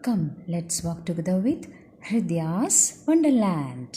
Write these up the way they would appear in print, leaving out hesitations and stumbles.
Come, let's walk together with Hridya's Wonderland.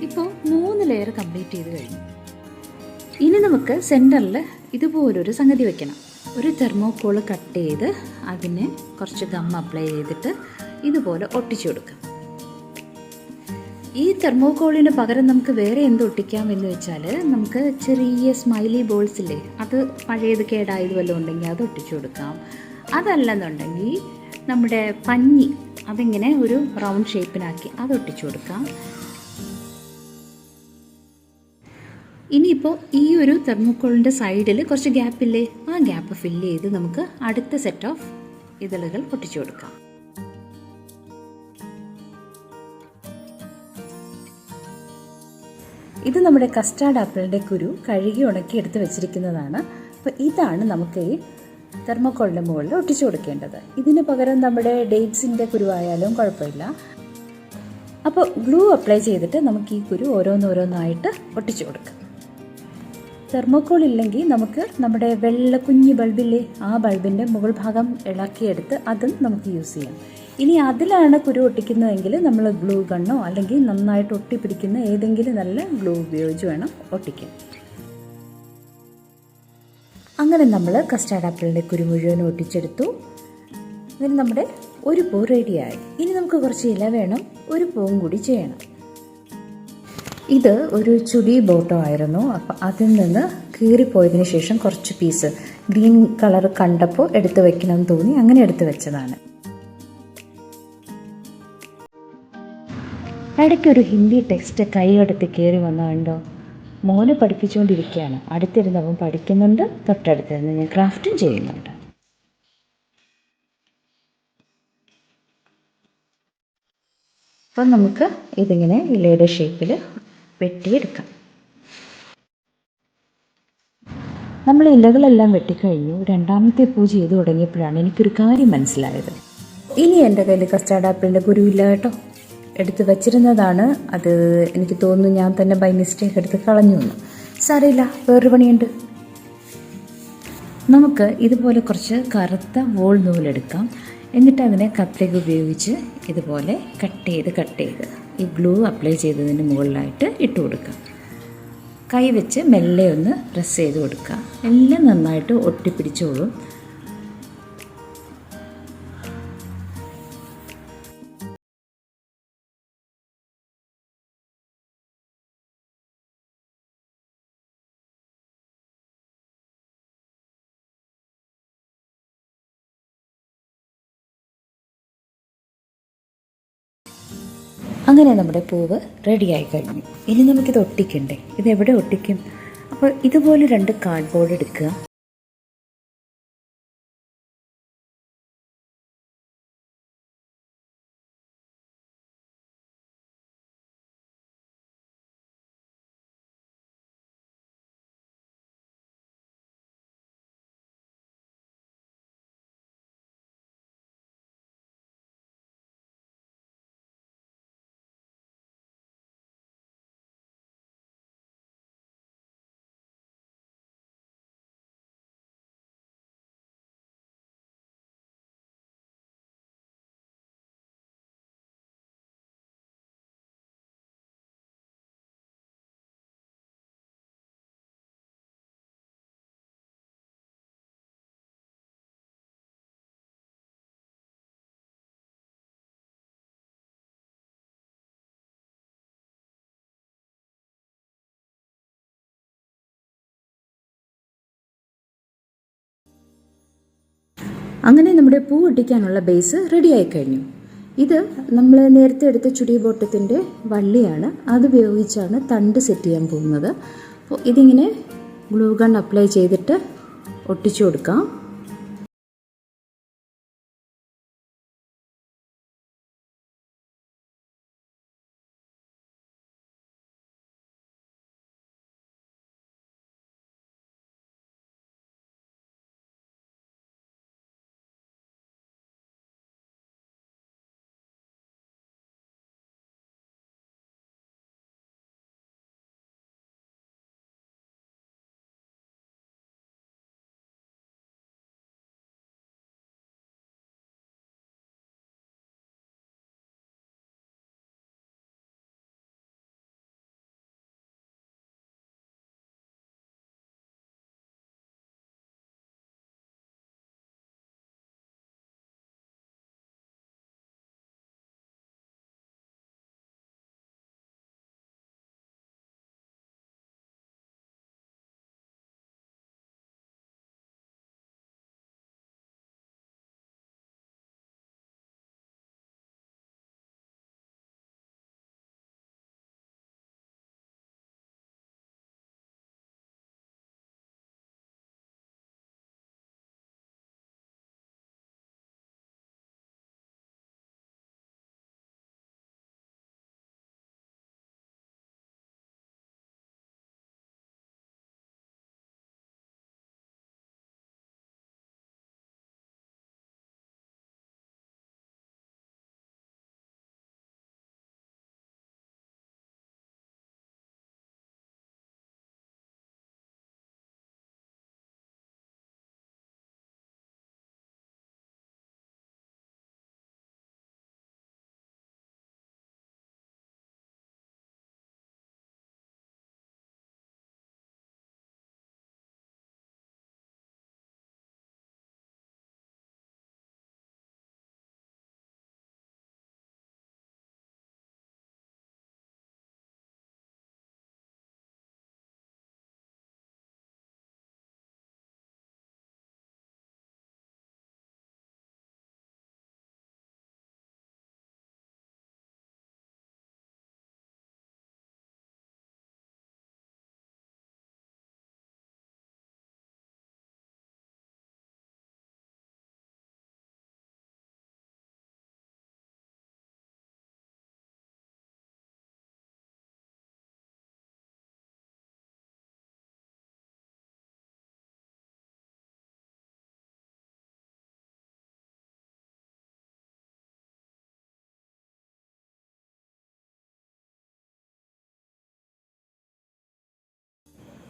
ഇപ്പോൾ 3 layer complete ചെയ്ത് കഴിഞ്ഞു. ഇനി നമുക്ക് സെൻറ്ററിൽ ഇതുപോലൊരു സംഗതി വെക്കണം. ഒരു തെർമോക്കോൾ കട്ട് ചെയ്ത് അതിന് കുറച്ച് ഗം അപ്ലൈ ചെയ്തിട്ട് ഇതുപോലെ ഒട്ടിച്ചു കൊടുക്കാം. ഈ തെർമോക്കോളിന് പകരം നമുക്ക് വേറെ എന്ത് ഒട്ടിക്കാം എന്ന് വെച്ചാൽ, നമുക്ക് ചെറിയ സ്മൈലി ബോൾസ് ഇല്ലേ, അത് പഴയത് കേടായത് വല്ലതും ഉണ്ടെങ്കിൽ അത് ഒട്ടിച്ചു കൊടുക്കാം. അതല്ലെന്നുണ്ടെങ്കിൽ നമ്മുടെ പഞ്ഞി അതിങ്ങനെ ഒരു റൗണ്ട് ഷേപ്പിനാക്കി അത് ഒട്ടിച്ചു കൊടുക്കാം. ഇനിയിപ്പോൾ ഈ ഒരു തെർമോക്കോളിൻ്റെ സൈഡിൽ കുറച്ച് ഗ്യാപ്പില്ലേ, ആ ഗ്യാപ്പ് ഫില്ല് ചെയ്ത് നമുക്ക് അടുത്ത സെറ്റ് ഓഫ് ഇതളുകൾ പൊട്ടിച്ചു കൊടുക്കാം. ഇത് നമ്മുടെ കസ്റ്റാർഡ് ആപ്പിളിൻ്റെ കുരു കഴുകി ഉണക്കി എടുത്ത് വെച്ചിരിക്കുന്നതാണ്. അപ്പോൾ ഇതാണ് നമുക്ക് ഈ തെർമോക്കോളിൻ്റെ മുകളിൽ ഒട്ടിച്ചു കൊടുക്കേണ്ടത്. ഇതിന് പകരം നമ്മുടെ ഡേറ്റ്സിൻ്റെ കുരുവായാലും കുഴപ്പമില്ല. അപ്പോൾ ഗ്ലൂ അപ്ലൈ ചെയ്തിട്ട് നമുക്ക് ഈ കുരു ഓരോന്നോരോന്നായിട്ട് ഒട്ടിച്ചു കൊടുക്കാം. തെർമോക്കോൾ ഇല്ലെങ്കിൽ നമുക്ക് നമ്മുടെ വെള്ള കുഞ്ഞി ബൾബില്ലേ, ആ ബൾബിൻ്റെ മുകൾ ഭാഗം ഇളക്കിയെടുത്ത് അതും നമുക്ക് യൂസ് ചെയ്യാം. ഇനി അതിലാണ് കുരു ഒട്ടിക്കുന്നതെങ്കിൽ നമ്മൾ ഗ്ലൂ ഗണ്ണോ അല്ലെങ്കിൽ നന്നായിട്ട് ഒട്ടിപ്പിടിക്കുന്ന ഏതെങ്കിലും നല്ല ഗ്ലൂ ഉപയോഗിച്ച് വേണം ഒട്ടിക്കാൻ. അങ്ങനെ നമ്മൾ കസ്റ്റാർഡ് ആപ്പിളിൻ്റെ കുരു മുഴുവൻ ഒട്ടിച്ചെടുത്തു. അങ്ങനെ നമ്മുടെ ഒരു പൂ റെഡിയായി. ഇനി നമുക്ക് കുറച്ച് ഇല വേണം, ഒരു പൂവും കൂടി ചെയ്യണം. ഇത് ഒരു ചുടി ബോട്ടോ ആയിരുന്നു. അപ്പം അതിൽ നിന്ന് കീറിപ്പോയതിന് ശേഷം കുറച്ച് പീസ് ഗ്രീൻ കളർ കണ്ടപ്പോൾ എടുത്ത് വെക്കണമെന്ന് തോന്നി, അങ്ങനെ എടുത്ത് വെച്ചതാണ്. ഇടയ്ക്കൊരു ഹിന്ദി ടെക്സ്റ്റ് കൈകടത്തി കയറി വന്നുണ്ടോ, മോനെ പഠിപ്പിച്ചുകൊണ്ടിരിക്കുകയാണ്. അടുത്തിരുന്ന് അവൻ പഠിക്കുന്നുണ്ട്, തൊട്ടടുത്തിരുന്ന് ഞാൻ ക്രാഫ്റ്റും ചെയ്യുന്നുണ്ട്. അപ്പം നമുക്ക് ഇതിങ്ങനെ ഇലയുടെ ഷേപ്പിൽ വെട്ടിയെടുക്കാം. നമ്മൾ ഇലകളെല്ലാം വെട്ടിക്കഴിഞ്ഞു. രണ്ടാമത്തെ പൂ ചെയ്ത് തുടങ്ങിയപ്പോഴാണ് എനിക്കൊരു കാര്യം മനസ്സിലായത്. ഇനി എൻ്റെ കയ്യിൽ കസ്റ്റാർഡ് ആപ്പിളിൻ്റെ കുരുവില്ല കേട്ടോ. എടുത്ത് വച്ചിരുന്നതാണ്. അത് എനിക്ക് തോന്നുന്നു ഞാൻ തന്നെ ബൈ മിസ്റ്റേക്ക് എടുത്ത് കളഞ്ഞു എന്ന്. സാരമില്ല, വേറൊരു പണിയുണ്ട്. നമുക്ക് ഇതുപോലെ കുറച്ച് കറുത്ത വോൾ നൂലെടുക്കാം. എന്നിട്ട് അതിനെ കത്രിക ഉപയോഗിച്ച് ഇതുപോലെ കട്ട് ചെയ്ത് ഈ ഗ്ലൂ അപ്ലൈ ചെയ്തതിന് മുകളിലായിട്ട് ഇട്ട് കൊടുക്കാം. കൈ വെച്ച് മെല്ലെ ഒന്ന് പ്രസ് ചെയ്ത് കൊടുക്കുക. എല്ലാം നന്നായിട്ട് ഒട്ടിപ്പിടിച്ചോളും. അങ്ങനെ നമ്മുടെ പൂവ് റെഡിയായി കഴിഞ്ഞു. ഇനി നമുക്കിത് ഒട്ടിക്കണ്ടേ? ഇതെവിടെ ഒട്ടിക്കും? അപ്പോൾ ഇതുപോലെ 2 കാർഡ്ബോർഡ് എടുക്കുക. അങ്ങനെ നമ്മുടെ പൂ ഒട്ടിക്കാനുള്ള ബേസ് റെഡിയായി കഴിഞ്ഞു. ഇത് നമ്മൾ നേരത്തെ എടുത്ത ചുടി ബോട്ടത്തിൻ്റെ വള്ളിയാണ്. അതുപയോഗിച്ചാണ് തണ്ട് സെറ്റ് ചെയ്യാൻ പോകുന്നത്. അപ്പോൾ ഇതിങ്ങനെ ഗ്ലൂ ഗൺ അപ്ലൈ ചെയ്തിട്ട് ഒട്ടിച്ചു കൊടുക്കാം.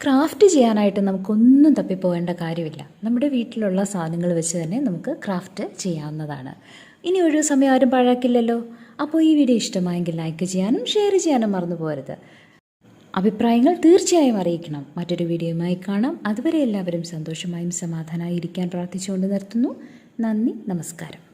ക്രാഫ്റ്റ് ചെയ്യാനായിട്ട് നമുക്കൊന്നും തപ്പിപ്പോകേണ്ട കാര്യമില്ല. നമ്മുടെ വീട്ടിലുള്ള സാധനങ്ങൾ വെച്ച് തന്നെ നമുക്ക് ക്രാഫ്റ്റ് ചെയ്യാവുന്നതാണ്. ഇനി ഒഴിവ് സമയം ആരും പാഴാക്കില്ലല്ലോ. അപ്പോൾ ഈ വീഡിയോ ഇഷ്ടമായെങ്കിൽ ലൈക്ക് ചെയ്യാനും ഷെയർ ചെയ്യാനും മറന്നു പോകരുത്. അഭിപ്രായങ്ങൾ തീർച്ചയായും അറിയിക്കണം. മറ്റൊരു വീഡിയോയുമായി കാണാം. അതുവരെ എല്ലാവരും സന്തോഷമായും സമാധാനമായിരിക്കാൻ പ്രാർത്ഥിച്ചുകൊണ്ട് നിർത്തുന്നു. നന്ദി, നമസ്കാരം.